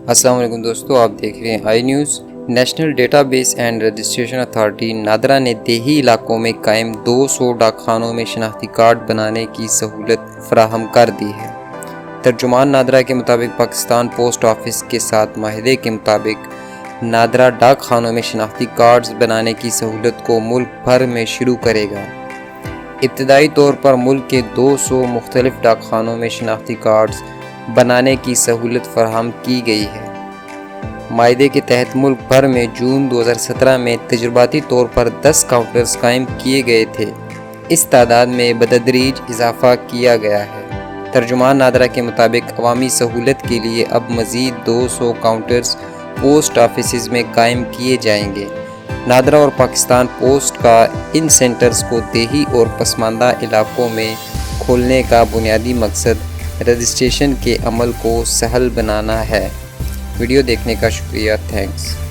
السلام علیکم دوستو، آپ دیکھ رہے ہیں I news. National data base and registration authority NADRA نے دیہی علاقوں میں قائم 200 ڈاک خانوں میں شناختی کارڈ بنانے کی سہولت فراہم کر دی ہے۔ ترجمان نادرا کے مطابق پاکستان پوسٹ آفس کے ساتھ معاہدے کے مطابق نادرا ڈاک خانوں میں شناختی کارڈز بنانے کی سہولت کو ملک بھر میں شروع کرے گا۔ ابتدائی طور پر ملک کے 200 مختلف ڈاک خانوں میں شناختی کارڈز بنانے کی سہولت فراہم کی گئی ہے۔ معاہدے کے تحت ملک بھر میں جون 2017 میں تجرباتی طور پر 10 کاؤنٹرز قائم کیے گئے تھے۔ اس تعداد میں بتدریج اضافہ کیا گیا ہے۔ ترجمان نادرا کے مطابق عوامی سہولت کے لیے اب مزید 200 کاؤنٹرز پوسٹ آفیسز میں قائم کیے جائیں گے۔ نادرا اور پاکستان پوسٹ کا ان سینٹرز کو دیہی اور پسماندہ علاقوں میں کھولنے کا بنیادی مقصد رجسٹریشن کے عمل کو سہل بنانا ہے۔ ویڈیو دیکھنے کا شکریہ، تھینکس۔